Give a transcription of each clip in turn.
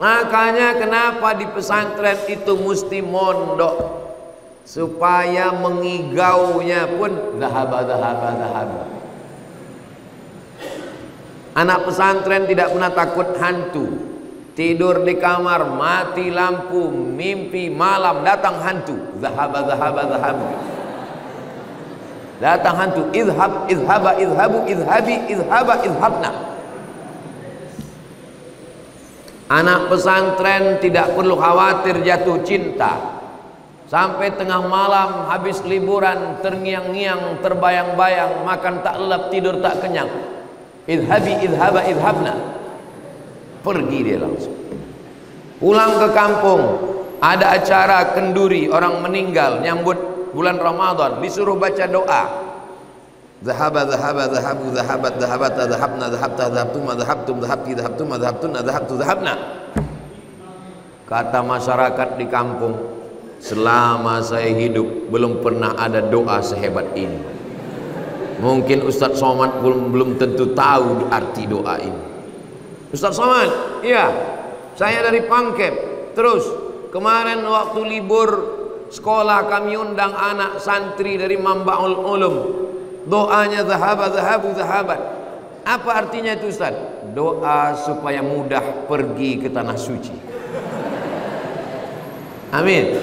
Makanya kenapa di pesantren itu mesti mondok, supaya mengigaunya pun zahaba. Anak pesantren tidak pernah takut hantu. Tidur di kamar, mati lampu, mimpi malam datang hantu, zahaba. Datang hantu, izhabna. Anak pesantren tidak perlu khawatir jatuh cinta. Sampai tengah malam habis liburan terngiang-ngiang, terbayang-bayang, makan tak lelap, tidur tak kenyang. Izhabna. Pergi dia langsung. Pulang ke kampung, ada acara kenduri, orang meninggal, nyambut bulan Ramadan, disuruh baca doa. Zahabna. Kata masyarakat di kampung, selama saya hidup belum pernah ada doa sehebat ini. Mungkin Ustadz Somad belum tentu tahu arti doa ini. Ustadz Somad, iya, saya dari Pangkep. Terus kemarin waktu libur sekolah kami undang anak santri dari Mambaul Ulum. Doanya zahabat. Apa artinya itu Ustaz? Doa supaya mudah pergi ke tanah suci. Amin.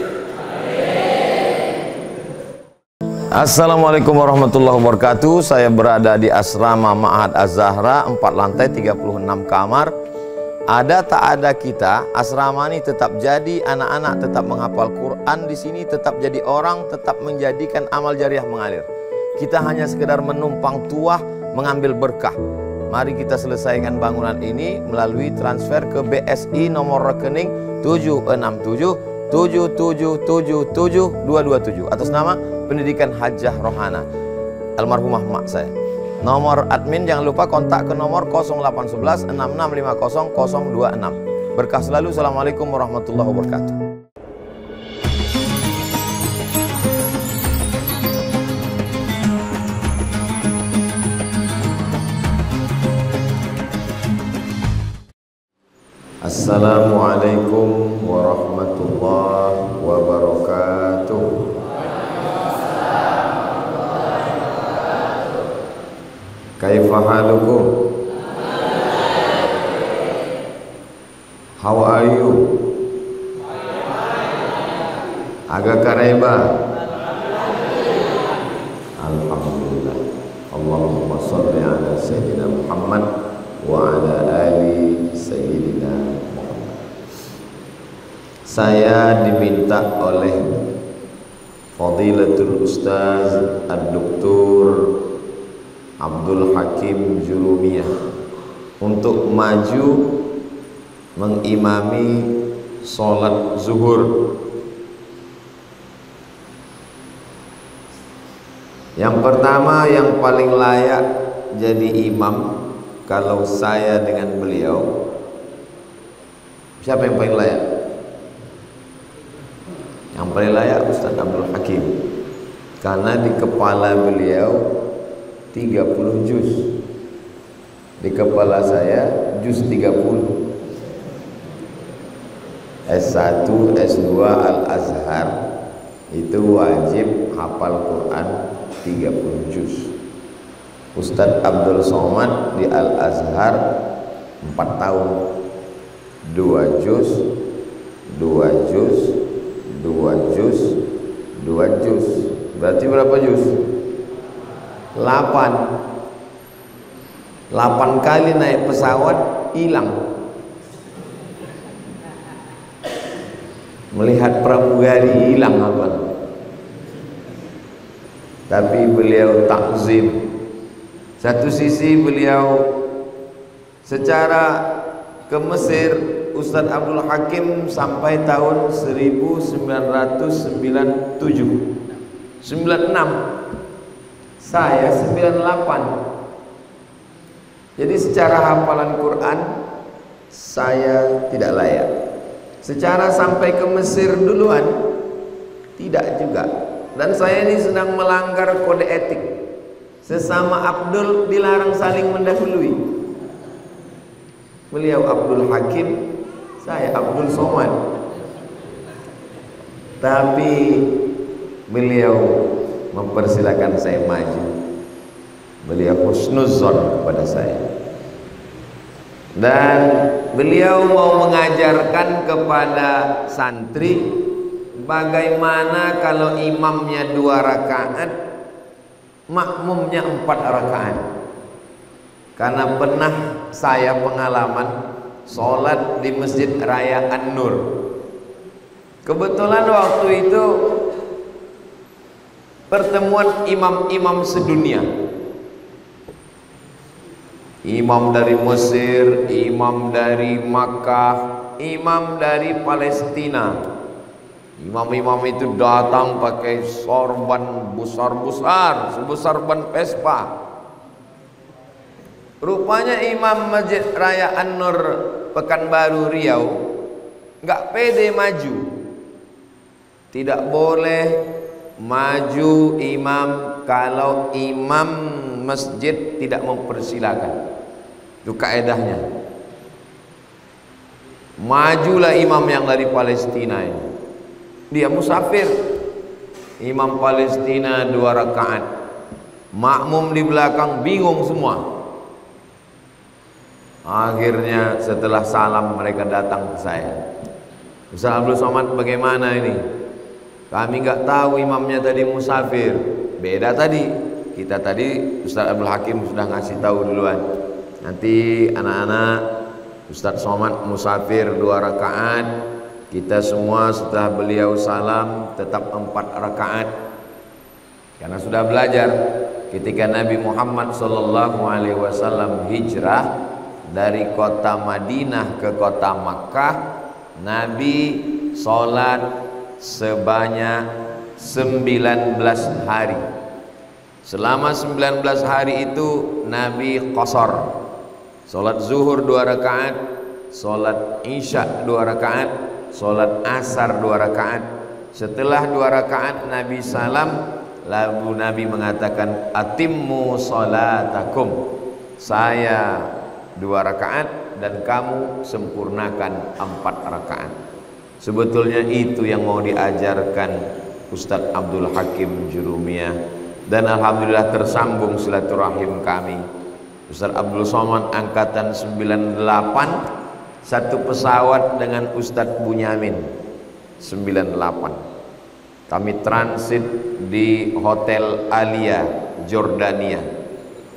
Assalamualaikum warahmatullahi wabarakatuh. Saya berada di asrama Ma'had Az-Zahra, 4 lantai 36 kamar. Ada tak ada kita, asrama ini tetap jadi, anak-anak tetap menghafal Quran di sini, tetap jadi orang, tetap menjadikan amal jariah mengalir. Kita hanya sekedar menumpang tuah, mengambil berkah. Mari kita selesaikan bangunan ini melalui transfer ke BSI nomor rekening 76777772227 atas nama Pendidikan Hajah Rohana almarhumah mak saya. Nomor admin jangan lupa kontak ke nomor 0811 6650 026. Berkah selalu. Assalamualaikum warahmatullahi wabarakatuh. Assalamualaikum warahmatullahi wabarakatuh. Kaifa halukum? How are you? Agak kareba. Alhamdulillah. Allahumma sholli ala sayyidina Muhammad wa ala ali sayyidina Muhammad. Saya diminta oleh Fadilatul Ustaz Ad-Doktor Abdul Hakim Jurumiyah untuk maju mengimami sholat zuhur. Yang pertama, yang paling layak jadi imam kalau saya dengan beliau, siapa yang paling layak? Yang paling layak Ustaz Abdul Hakim, karena di kepala beliau 30 juz, di kepala saya juz 30. S1, S2 Al-Azhar itu wajib hafal Quran 30 juz. Ustadz Abdul Somad di Al-Azhar 4 tahun, 2 juz, 2 juz, 2 juz, 2 juz. Berarti berapa juz? 8 kali naik pesawat hilang. Melihat pramugari hilang apa? Tapi beliau takzim. Satu sisi beliau secara ke Mesir, Ustadz Abdul Hakim sampai tahun 1997 96, saya 98. Jadi secara hafalan Quran saya tidak layak. Secara sampai ke Mesir duluan tidak juga. Dan saya ini sedang melanggar kode etik. Sesama Abdul dilarang saling mendahului. Beliau Abdul Hakim, Saya Abdul Somad. Tapi beliau mempersilahkan saya maju. Beliau husnuzon kepada saya. Dan beliau mau mengajarkan kepada santri bagaimana kalau imamnya 2 rakaat, makmumnya 4 rakaat. Karena pernah saya pengalaman sholat di Masjid Raya An-Nur. Kebetulan waktu itu pertemuan imam-imam sedunia. Imam dari Mesir, imam dari Makkah, imam dari Palestina. Imam-imam itu datang pakai sorban besar-besar, sebesar ban Vespa. Rupanya imam Masjid Raya An-Nur Pekanbaru Riau nggak pede maju. Tidak boleh maju imam kalau imam masjid tidak mempersilakan. Itu kaedahnya. Majulah imam yang dari Palestina ini. Dia musafir. Imam Palestina 2 rakaat. Makmum di belakang bingung semua. Akhirnya setelah salam mereka datang ke saya. Ustaz Abdul Somad, bagaimana ini? Kami nggak tahu imamnya tadi musafir. Beda tadi. Kita tadi Ustaz Abdul Hakim sudah ngasih tahu duluan. Nanti anak-anak Ustaz Somad musafir 2 rakaat. Kita semua setelah beliau salam tetap 4 rakaat. Karena sudah belajar ketika Nabi Muhammad SAW hijrah dari kota Madinah ke kota Makkah, Nabi sholat sebanyak 19 hari. Selama 19 hari itu Nabi qasar. Sholat zuhur 2 rakaat, sholat isya 2 rakaat, sholat asar 2 rakaat. Setelah 2 rakaat Nabi salam, lalu Nabi mengatakan atimmu sholatakum. Saya 2 rakaat dan kamu sempurnakan 4 rakaat. Sebetulnya itu yang mau diajarkan Ustadz Abdul Hakim Jurumiyah. Dan alhamdulillah tersambung silaturahim kami. Ustadz Abdul Somad angkatan 98, satu pesawat dengan Ustadz Bunyamin 98. Kami transit di Hotel Alia Jordania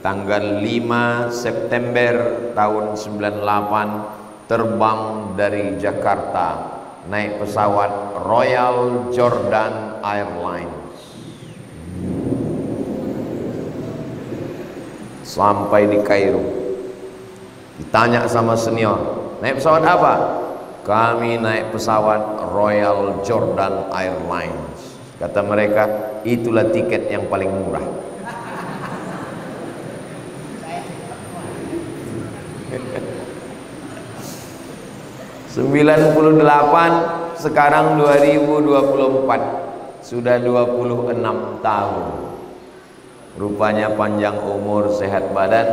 tanggal 5 September tahun 98, terbang dari Jakarta naik pesawat Royal Jordan Airlines. Sampai di Kairo, ditanya sama senior, naik pesawat apa? Kami naik pesawat Royal Jordan Airlines. Kata mereka, itulah tiket yang paling murah. ...98, sekarang 2024, sudah 26 tahun. Rupanya panjang umur, sehat badan.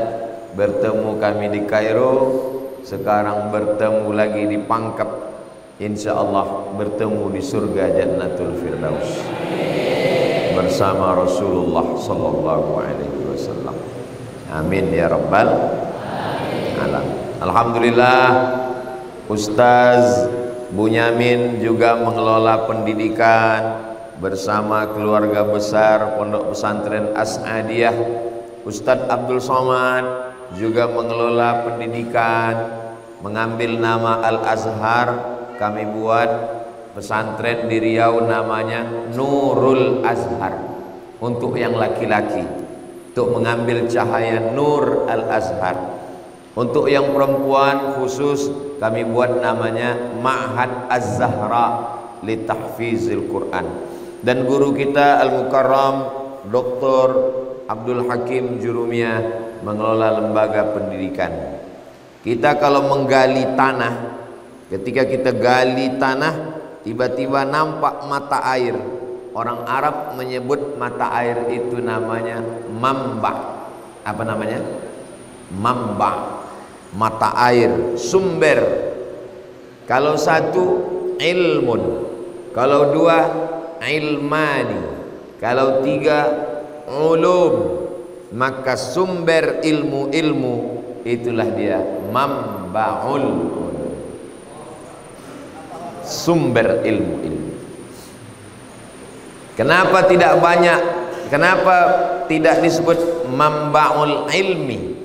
Bertemu kami di Kairo, sekarang bertemu lagi di Pangkep. Insya Allah bertemu di surga Jannatul Firdaus bersama Rasulullah Sallallahu Alaihi Wasallam. Amin ya Rabbal Alamin. Alhamdulillah, Ustaz Bunyamin juga mengelola pendidikan bersama keluarga besar Pondok Pesantren As'adiyah. Ustadz Abdul Somad juga mengelola pendidikan, mengambil nama Al-Azhar. Kami buat pesantren di Riau namanya Nurul Azhar untuk yang laki-laki, untuk mengambil cahaya Nur Al-Azhar. Untuk yang perempuan khusus kami buat namanya Ma'had Az-Zahra li Tahfizil Quran. Dan guru kita Al-Mukarram Dr. Abdul Hakim Jurumiyah mengelola lembaga pendidikan. Kita kalau menggali tanah, ketika kita gali tanah, tiba-tiba nampak mata air. Orang Arab menyebut mata air itu namanya mamba. Apa namanya? Mamba. Mata air, sumber. Kalau satu ilmun, kalau dua ilmani, kalau tiga ulum, maka sumber ilmu-ilmu itulah dia mambaul ulum, sumber ilmu-ilmu. Kenapa tidak banyak? Kenapa tidak disebut mambaul ilmi?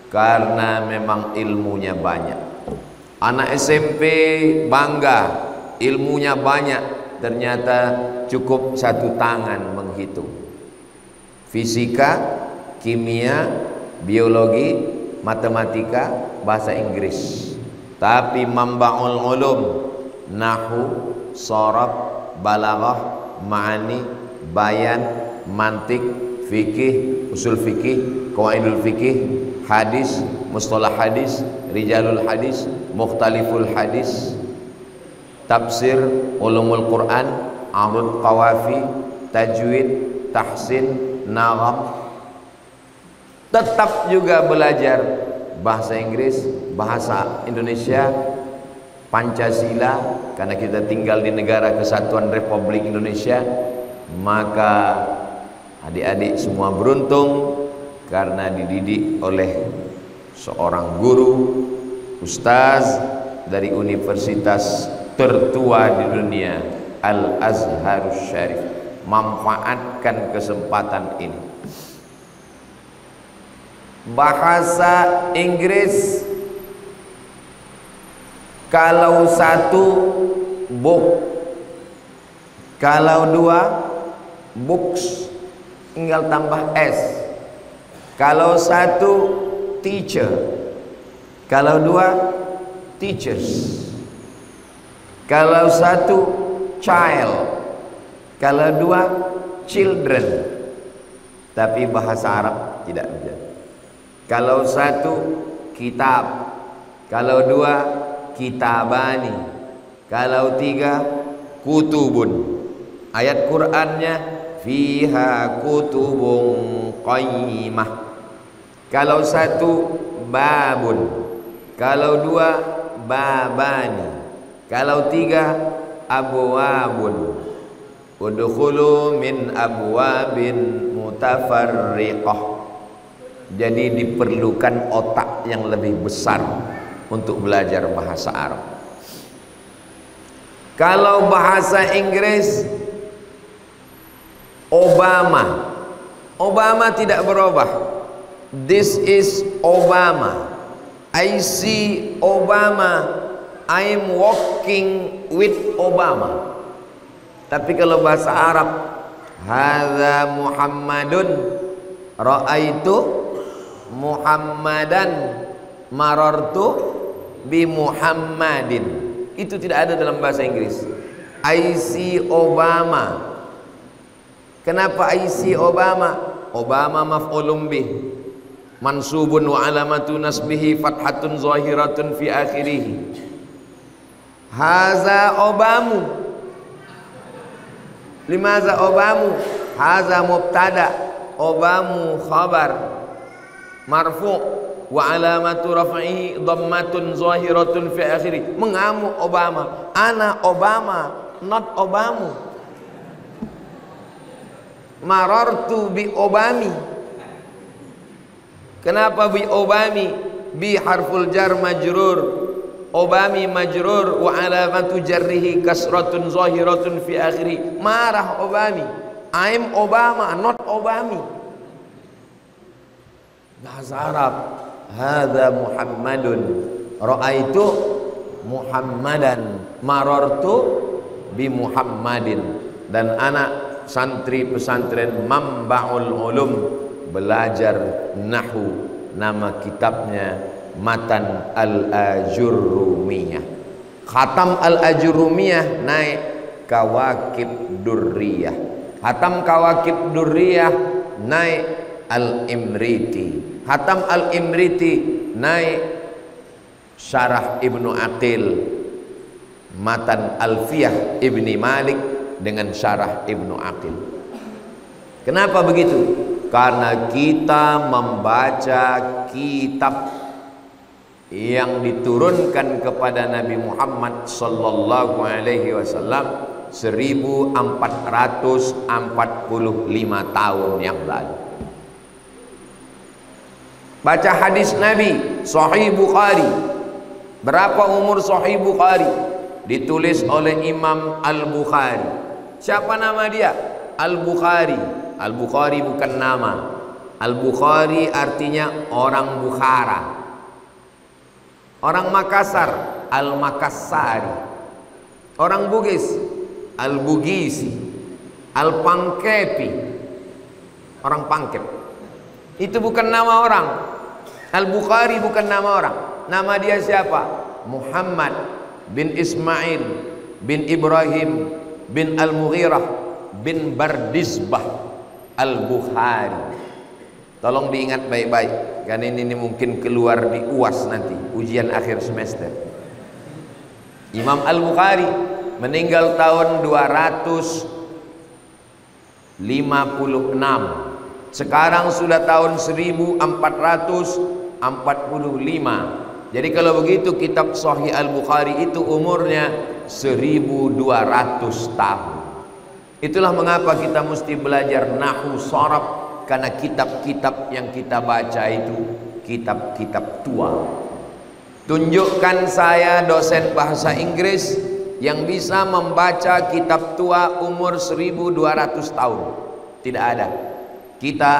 Karena memang ilmunya banyak. Anak SMP bangga ilmunya banyak, ternyata cukup satu tangan menghitung. Fisika, kimia, biologi, matematika, bahasa Inggris. Tapi mambaul ulum, nahwu, sharaf, balaghah, ma'ani, bayan, mantik, fikih, usul fikih, qawaidul fikih, hadis, mustalah hadis, rijalul hadis, mukhtaliful hadis, tafsir, ulumul Quran, arud qawafi, tajwid, tahsin, nagham. Tetap juga belajar bahasa Inggris, bahasa Indonesia, Pancasila, karena kita tinggal di negara kesatuan Republik Indonesia. Maka adik-adik semua beruntung karena dididik oleh seorang guru, ustaz dari universitas tertua di dunia, Al-Azhar Syarif. Manfaatkan kesempatan ini. Bahasa Inggris, kalau satu book, kalau dua books, tinggal tambah S. Kalau satu teacher, kalau dua teachers, kalau satu child, kalau dua children. Tapi bahasa Arab tidak begitu. Kalau satu kitab, kalau dua kitabani, kalau tiga kutubun. Ayat Qur'annya fiha kutubun qayyimah. Kalau satu babun, kalau dua babani, kalau tiga abwabun. Udkhulu min abwabin mutafarriqah. Jadi diperlukan otak yang lebih besar untuk belajar bahasa Arab. Kalau bahasa Inggris, Obama tidak berubah. This is Obama. I see Obama. I am walking with Obama. Tapi kalau bahasa Arab, hadza Muhammadun, ra'aitu Muhammadan, marartu bi Muhammadin. Itu tidak ada dalam bahasa Inggris. I see Obama. Kenapa I see Obama? Obama maf'ulun bih, mansubun wa alamatu nasbihi fathatun zahiratun fi akhirih. Haza Obamu. Limaza Obamu? Haza mubtada, Obamu khabar marfu wa alamatu raf'ihi dhammatun zahiratun fi akhirih. Mengamu Obama. Ana Obama, not Obamu. Marartu bi Obami. Kenapa bi Obami? Bi harful jar majrur, Obami majrur wa alamatu jarrihi kasratun zahiratun fi akhiri. Marah Obami. I'm Obama, not Obami. Bahasa Arab, hadza Muhammadun, ra'aitu Muhammadan, marartu bi Muhammadin. Dan anak santri pesantren Mambaul Ulum belajar nahwu. Nama kitabnya Matan Al-Ajurrumiyah. Khatam Al-Ajurrumiyah naik Kawakib Durriyah. Khatam Kawakib Durriyah naik Al-Imriti. Khatam Al-Imriti naik Syarah Ibnu Aqil, Matan Alfiyah Ibni Malik dengan Syarah Ibnu Aqil. Kenapa begitu? Karena kita membaca kitab yang diturunkan kepada Nabi Muhammad sallallahu alaihi wasallam 1445 tahun yang lalu. Baca hadis Nabi Sahih Bukhari. Berapa umur Sahih Bukhari? Ditulis oleh Imam Al-Bukhari. Siapa nama dia? Al-Bukhari. Al-Bukhari bukan nama. Al-Bukhari artinya orang Bukhara, orang Makassar, Al-Makassari, orang Bugis, Al-Bugisi, Al-Pangkepi, orang Pangkep. Itu bukan nama orang. Al-Bukhari bukan nama orang. Nama dia siapa? Muhammad bin Ismail bin Ibrahim bin Al-Mughirah bin Bardisbah Al-Bukhari. Tolong diingat baik-baik, karena ini mungkin keluar di UAS nanti, ujian akhir semester. Imam Al-Bukhari meninggal tahun 256. Sekarang sudah tahun 1445. Jadi kalau begitu kitab Sahih Al-Bukhari itu umurnya 1200 tahun. Itulah mengapa kita mesti belajar nahwu sharaf, karena kitab-kitab yang kita baca itu kitab-kitab tua. Tunjukkan saya dosen bahasa Inggris yang bisa membaca kitab tua umur 1200 tahun. Tidak ada. Kita,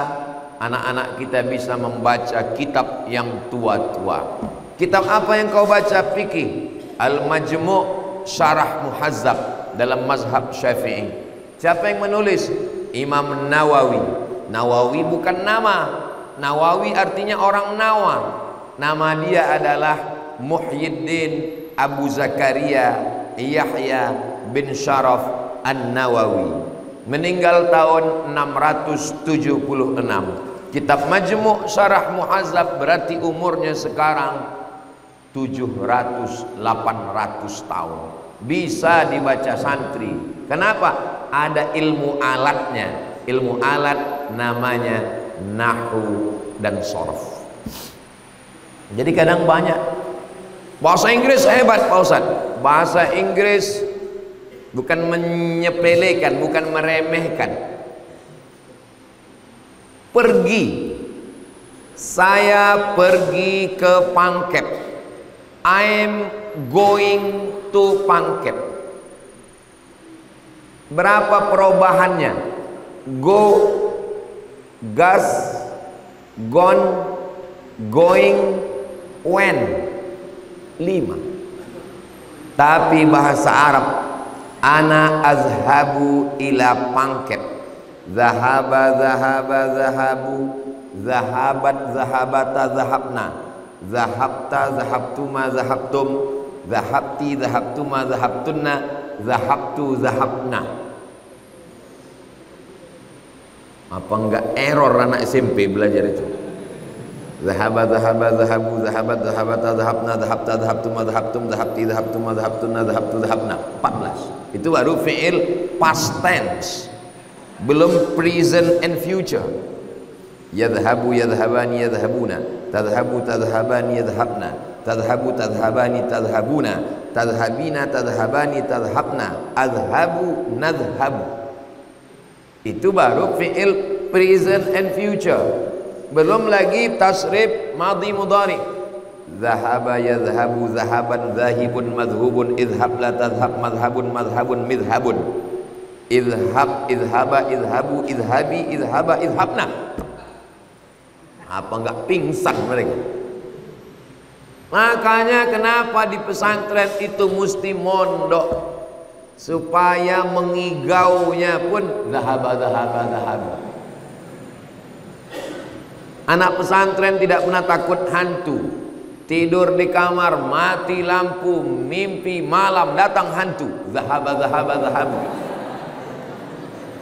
anak-anak kita bisa membaca kitab yang tua-tua. Kitab apa yang kau baca? Fikih. Al-Majmu' Syarah Muhazzab dalam mazhab Syafi'i. Siapa yang menulis? Imam Nawawi. Nawawi bukan nama. Nawawi artinya orang Nawa. Nama dia adalah Muhyiddin Abu Zakaria Yahya bin Syaraf An-Nawawi. Meninggal tahun 676. Kitab Majmu' Syarah Muhazzab berarti umurnya sekarang 700-800 tahun. Bisa dibaca santri. Kenapa? Ada ilmu alatnya. Ilmu alat namanya nahwu dan sharaf. Jadi kadang banyak bahasa Inggris hebat Pak Ustaz. Bahasa Inggris bukan menyepelekan, bukan meremehkan. Saya pergi ke Pangkep. I'm going to Pangkep. Berapa perubahannya? Go, gas, gone, going, when. 5. Tapi bahasa Arab, ana azhabu ila Pangkep. Zahaba, zahaba, zahabu. Zahabat, zahabata, zahabna. Zahabta, zahabtuma, zahabtum. Zahabti, zahabtuma, zahabtunna. Zahabtu, zahabna. Apa enggak error anak SMP belajar itu? Zahaba, zahaba, zahabu, zahabat, zahabata, zahabna, zahabta, zahabtuma, zahabtum, zahabti, zahabtuma, zahabtunna, zahabtu, zahabna. 14. Itu baru fi'il past tense. Belum present and future. Yadhabu, yadhabani, yadhabuna. Tadhabu, tadhabani, yadhabna. Tadhabu, tadhabani, tadhabuna. Tadhabina, tadhabani, tadhabna. Adhabu, nadhabu. Itu baru fi'il present and future. Belum lagi tasrif madhi mudhari. Zahaba, yadhabu, zahaban, zahibun, madhubun. Idhab, la tadhab, madhabun, madhabun, midhabun. Idhab, idhaba, idhabu, idhabi, idhaba, idhabna. Apa enggak pingsan mereka? Makanya kenapa di pesantren itu mesti mondok, supaya mengigaunya pun zahaba, zahaba, zahaba. Anak pesantren tidak pernah takut hantu. Tidur di kamar, mati lampu, mimpi malam datang hantu. Zahaba, zahaba, zahaba.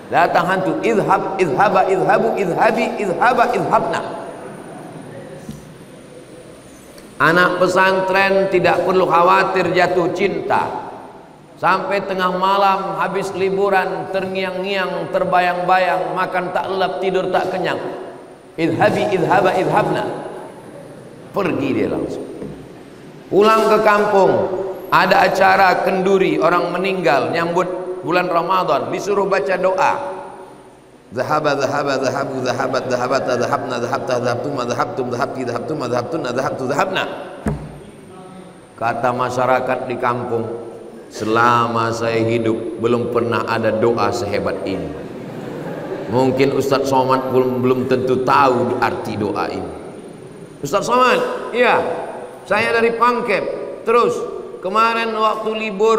Datang hantu. Idhab, idhaba, idhabu, idhabi, idhaba, idhabna. Anak pesantren tidak perlu khawatir jatuh cinta. Sampai tengah malam habis liburan terngiang-ngiang, terbayang-bayang, makan tak lelap, tidur tak kenyang. Idhabi, idhaba, idhabna. Pergi dia langsung. Pulang ke kampung, ada acara kenduri, orang meninggal, nyambut bulan Ramadan, disuruh baca doa. Dhahaba dhahaba dhahabu dhahabat dhahabata dhahabna dhahabta dhahabtuma dhahabtum dhahabti dhahabtuma dhahabtuna dhahabtu dhahabna. Kata masyarakat di kampung, selama saya hidup belum pernah ada doa sehebat ini. Mungkin Ustadz Somad belum tentu tahu arti doa ini. Ustadz Somad, iya, saya dari Pangkep. Terus kemarin waktu libur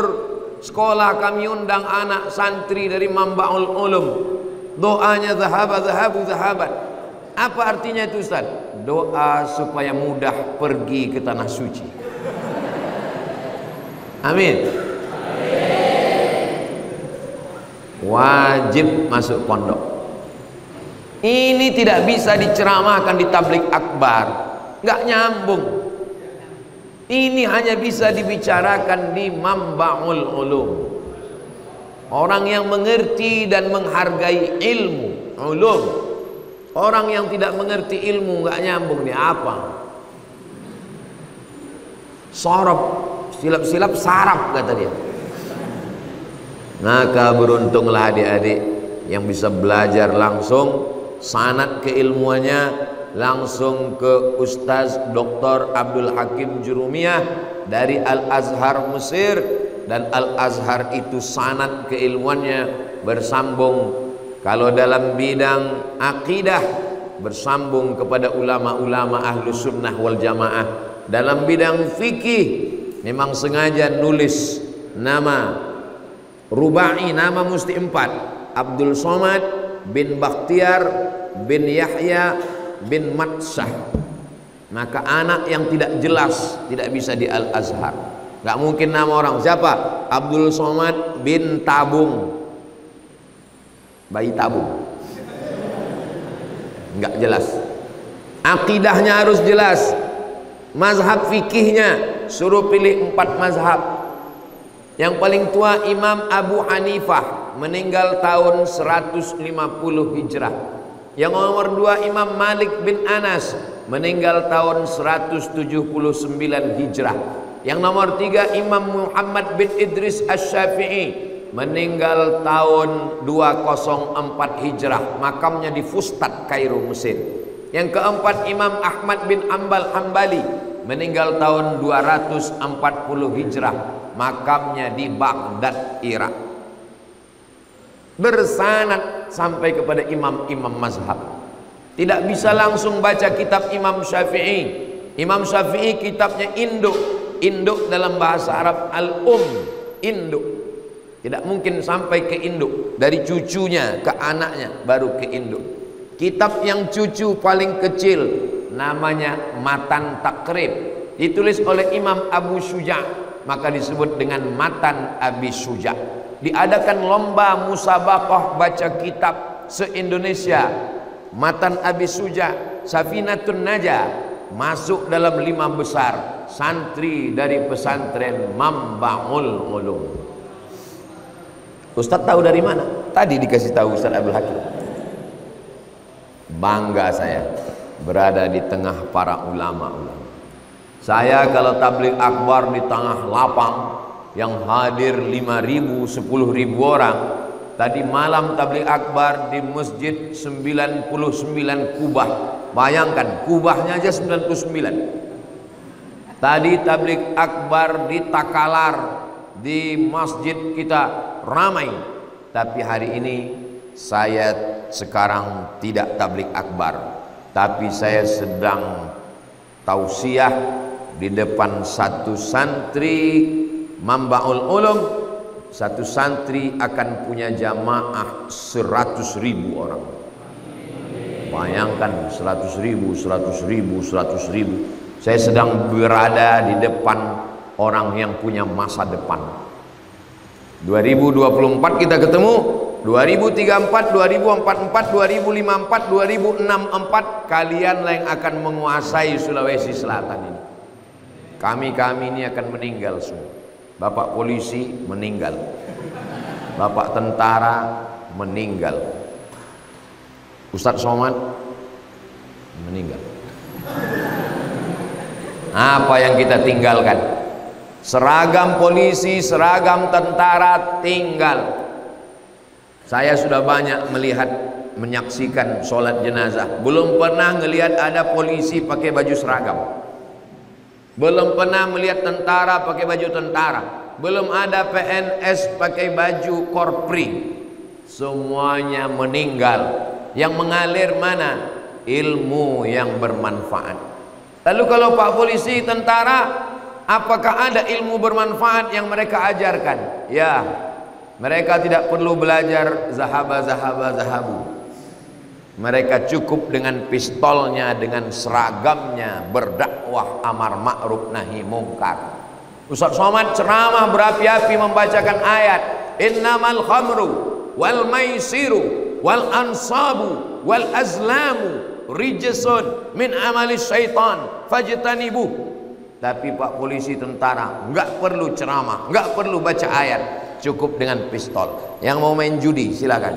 sekolah kami undang anak santri dari Mambaul Ulum. Doanya dhahaba dhahabu dhahabat. Apa artinya itu Ustaz? Doa supaya mudah pergi ke tanah suci. Amin. Wajib masuk pondok. Ini tidak bisa diceramahkan di tablik akbar, nggak nyambung. Ini hanya bisa dibicarakan di Mambaul Ulum. Orang yang mengerti dan menghargai ilmu, ulum. Orang yang tidak mengerti ilmu nggak nyambung nih apa? Sorop, silap-silap sarap kata dia. Maka beruntunglah adik-adik yang bisa belajar langsung, sanad keilmuannya langsung ke Ustaz Dr. Abdul Hakim Jurumiyah dari Al-Azhar Mesir, dan Al-Azhar itu sanad keilmuannya bersambung. Kalau dalam bidang akidah bersambung kepada ulama-ulama ahlu sunnah wal jamaah. Dalam bidang fikih memang sengaja nulis nama rubai, nama mesti 4, Abdul Somad bin Bakhtiar bin Yahya bin Matsah. Maka anak yang tidak jelas tidak bisa di Al-Azhar. Gak mungkin nama orang. Siapa? Abdul Somad bin Tabung, bayi tabung. Gak jelas. Akidahnya harus jelas. Mazhab fikihnya suruh pilih 4 mazhab. Yang paling tua Imam Abu Hanifah, meninggal tahun 150 Hijrah. Yang nomor 2 Imam Malik bin Anas, meninggal tahun 179 Hijrah. Yang nomor 3 Imam Muhammad bin Idris Asy-Syafi'i, meninggal tahun 204 Hijrah. Makamnya di Fustat, Kairo, Mesir. Yang keempat Imam Ahmad bin Ambal Hambali, meninggal tahun 240 Hijrah. Makamnya di Baghdad, Irak. Bersanad sampai kepada imam-imam mazhab. Tidak bisa langsung baca kitab Imam Syafi'i. Imam Syafi'i kitabnya induk. Induk dalam bahasa Arab al-um, induk. Tidak mungkin sampai ke induk. Dari cucunya ke anaknya baru ke induk. Kitab yang cucu paling kecil namanya Matan Takrib, ditulis oleh Imam Abu Syuja', maka disebut dengan Matan Abi Syuja'. Diadakan lomba musabaqah baca kitab se-Indonesia. Matan Abi Syuja', Safinatun Najah, masuk dalam 5 besar santri dari pesantren Mambaul Ulum. Ustaz tahu dari mana? Tadi dikasih tahu Ustaz Abdul Hakim. Bangga saya berada di tengah para ulama-ulama. Saya kalau tabligh akbar di tengah lapang yang hadir 5.000, 10.000 orang. Tadi malam tabligh akbar di masjid 99 kubah. Bayangkan, kubahnya aja 99. Tadi tabligh akbar di Takalar, di masjid kita ramai. Tapi hari ini saya sekarang tidak tabligh akbar, tapi saya sedang tausiah di depan satu santri Mambaul Ulum. Satu santri akan punya jamaah 100.000 orang. Bayangkan 100.000, 100.000, 100.000. Saya sedang berada di depan orang yang punya masa depan. 2024 kita ketemu, 2034, 2044, 2054, 2064 kalianlah yang akan menguasai Sulawesi Selatan ini. Kami ini akan meninggal semua. Bapak polisi meninggal, bapak tentara meninggal, Ustadz Somad meninggal. Apa yang kita tinggalkan? Seragam polisi, seragam tentara tinggal. Saya sudah banyak melihat, menyaksikan sholat jenazah. Belum pernah ngelihat ada polisi pakai baju seragam. Belum pernah melihat tentara pakai baju tentara. Belum ada PNS pakai baju korpri. Semuanya meninggal. Yang mengalir mana? Ilmu yang bermanfaat. Lalu kalau Pak polisi, tentara, apakah ada ilmu bermanfaat yang mereka ajarkan? Ya, mereka tidak perlu belajar zahabu. Mereka cukup dengan pistolnya, dengan seragamnya, berdakwah amar ma'ruf nahi mungkar. Ustaz Somad ceramah berapi-api membacakan ayat, innamal khamru wal maisiru wal ansabu wal azlamu rijsun min amali syaitan fajtanibuh. Tapi Pak polisi, tentara nggak perlu ceramah, nggak perlu baca ayat, cukup dengan pistol. Yang mau main judi silakan.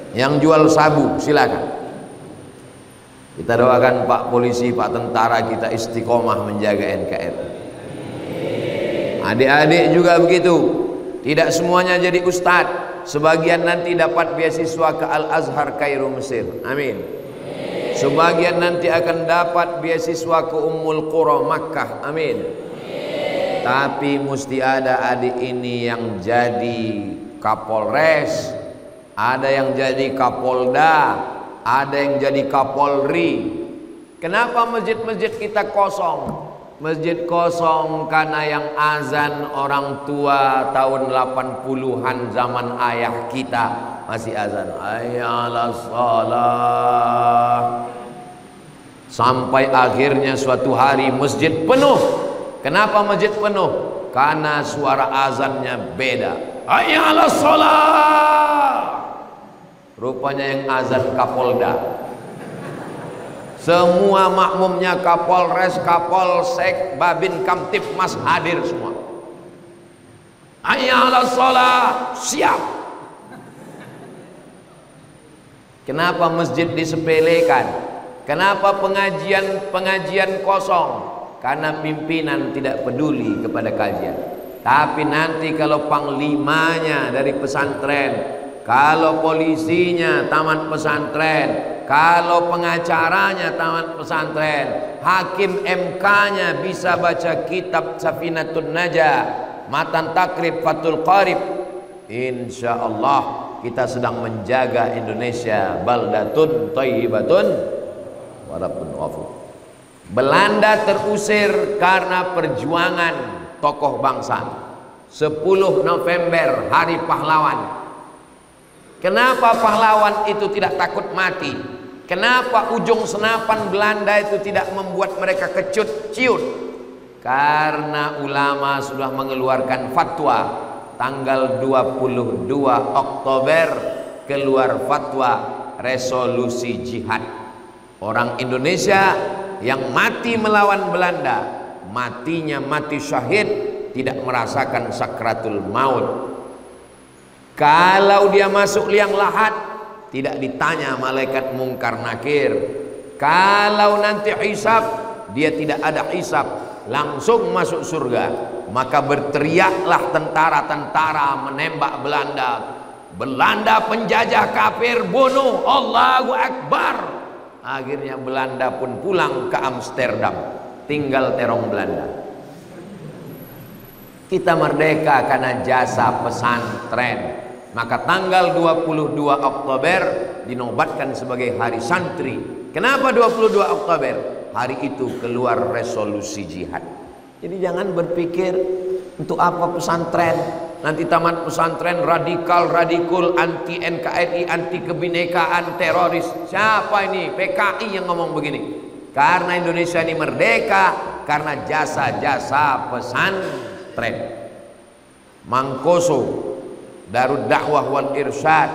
Yang jual sabu silakan. Kita doakan Pak polisi, Pak tentara kita istiqomah menjaga NKRI. Adik-adik juga begitu. Tidak semuanya jadi ustadz. Sebagian nanti dapat beasiswa ke Al-Azhar Kairo Mesir. Amin. Sebagian nanti akan dapat beasiswa ke Ummul Qura Makkah. Amin. Tapi mesti ada adik ini yang jadi Kapolres, ada yang jadi Kapolda, ada yang jadi Kapolri. Kenapa masjid-masjid kita kosong? Masjid kosong karena yang azan orang tua tahun 80-an zaman ayah kita masih azan hayyalas shalah. Sampai akhirnya suatu hari masjid penuh. Kenapa masjid penuh? Karena suara azannya beda. Hayyalas shalah. Rupanya yang azan Kapolda. Semua makmumnya Kapolres, Kapolsek, Babin Kamtipmas hadir semua. Hayya 'alas shalah, siap. Kenapa masjid disepelekan? Kenapa pengajian kosong? Karena pimpinan tidak peduli kepada kajian. Tapi nanti kalau panglimanya dari pesantren, kalau polisinya tamat pesantren, kalau pengacaranya tamat pesantren, hakim MK-nya bisa baca kitab Safinatun Najah, Matan Takrib, Fathul Qarib, insya Allah kita sedang menjaga Indonesia baldatun thayyibatun wa rabbun ghafur. Belanda terusir karena perjuangan tokoh bangsa. 10 November Hari Pahlawan. Kenapa pahlawan itu tidak takut mati? Kenapa ujung senapan Belanda itu tidak membuat mereka kecut ciut? Karena ulama sudah mengeluarkan fatwa. Tanggal 22 Oktober keluar fatwa resolusi jihad. Orang Indonesia yang mati melawan Belanda, matinya mati syahid, tidak merasakan sakratul maut. Kalau dia masuk liang lahat, tidak ditanya malaikat mungkar nakir. Kalau nanti hisab, dia tidak ada hisab, langsung masuk surga. Maka berteriaklah tentara-tentara menembak Belanda. Belanda penjajah kafir, bunuh, Allahu Akbar. Akhirnya Belanda pun pulang ke Amsterdam, tinggal terong Belanda. Kita merdeka karena jasa pesantren. Maka tanggal 22 Oktober dinobatkan sebagai hari santri. Kenapa 22 Oktober? Hari itu keluar resolusi jihad. Jadi jangan berpikir untuk apa pesantren. Nanti tamat pesantren radikal, anti NKRI, anti kebinekaan, teroris. Siapa ini? PKI yang ngomong begini. Karena Indonesia ini merdeka karena jasa-jasa pesantren. Mangkoso, Darud Dakwah wal Irsyad,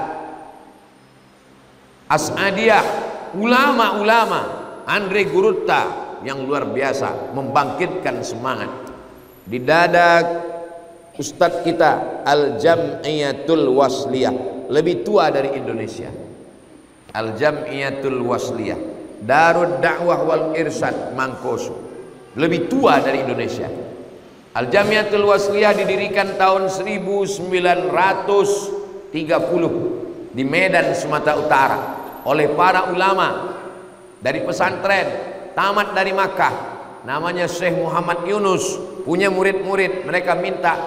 As'adiyah, ulama-ulama, Andre Gurutta yang luar biasa membangkitkan semangat. Di dada Ustadz kita Al-Jam'iyatul Wasliyah, lebih tua dari Indonesia. Al-Jam'iyatul Wasliyah Darud Da'wah wal Irsyad Mangkoso, lebih tua dari Indonesia. Al Jamiatul Wasliyah didirikan tahun 1930 di Medan, Sumatera Utara oleh para ulama dari pesantren tamat dari Makkah, namanya Syekh Muhammad Yunus, punya murid-murid. Mereka minta,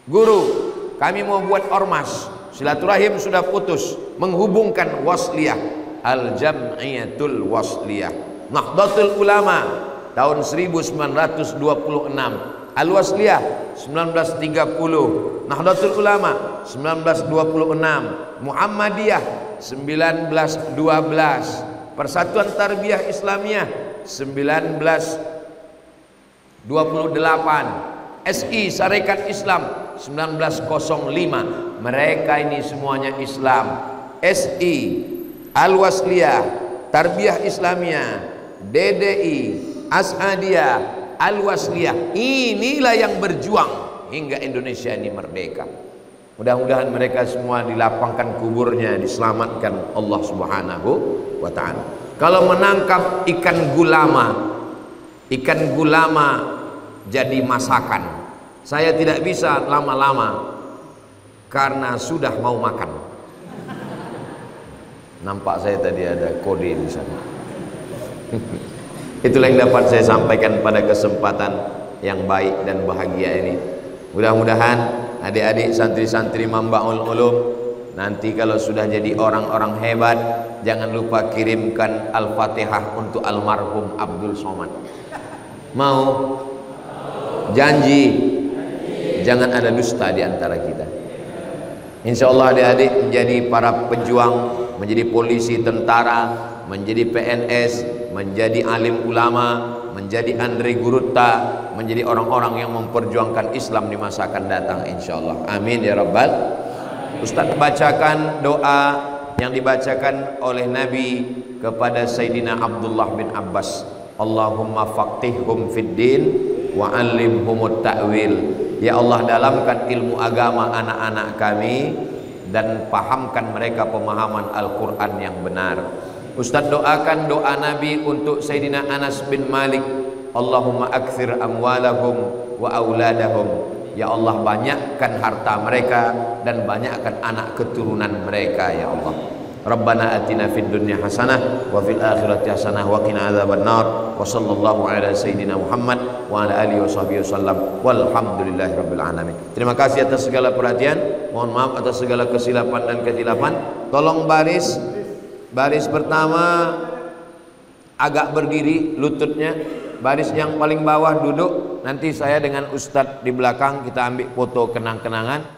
guru, kami mau buat ormas, silaturahim sudah putus, menghubungkan Wasliyah, Al Jamiatul Wasliyah. Nahdlatul Ulama tahun 1926, Al Wasliyah 1930, Nahdlatul Ulama 1926, Muhammadiyah 1912, Persatuan Tarbiyah Islamiyah 1928, SI Sarekat Islam 1905. Mereka ini semuanya Islam. SI, Al Wasliyah, Tarbiyah Islamiyah, DDI, Asadiyah, Al Wasliyah, inilah yang berjuang hingga Indonesia ini merdeka. Mudah-mudahan mereka semua dilapangkan kuburnya, diselamatkan Allah Subhanahu wa ta'ala. Kalau menangkap ikan gulama jadi masakan, saya tidak bisa lama-lama karena sudah mau makan. Nampak saya tadi ada kode di sana. Itulah yang dapat saya sampaikan pada kesempatan yang baik dan bahagia ini. Mudah-mudahan adik-adik santri-santri Mambaul Ulum nanti kalau sudah jadi orang-orang hebat, jangan lupa kirimkan Al-Fatihah untuk almarhum Abdul Somad. Mau? Janji? Jangan ada dusta di antara kita. Insya Allah adik-adik menjadi para pejuang, menjadi polisi, tentara, menjadi PNS, menjadi alim ulama, menjadi Andre Gurutta, menjadi orang-orang yang memperjuangkan Islam di masa akan datang insyaallah. Amin ya rabbal. Ustaz bacakan doa yang dibacakan oleh Nabi kepada Sayyidina Abdullah bin Abbas. Allahumma faqihhum fid din wa 'allimhumut ta'wil. Ya Allah, dalamkan ilmu agama anak-anak kami dan pahamkan mereka pemahaman Al-Quran yang benar. Ustaz doakan doa Nabi untuk Sayyidina Anas bin Malik. Allahumma akthir amwalahum wa auladahum. Ya Allah, banyakkan harta mereka dan banyakkan anak keturunan mereka ya Allah. Rabbana atina fid dunya hasanah wa fil akhirati hasanah wa qina adzabannar. Wa sallallahu ala sayyidina Muhammad wa ala alihi washabbihi wasallam. Walhamdulillahi rabbil alamin. Terima kasih atas segala perhatian. Mohon maaf atas segala kesilapan dan ketilapan. Tolong baris pertama agak berdiri lututnya, baris yang paling bawah duduk. Nanti saya dengan Ustadz di belakang kita ambil foto kenang-kenangan.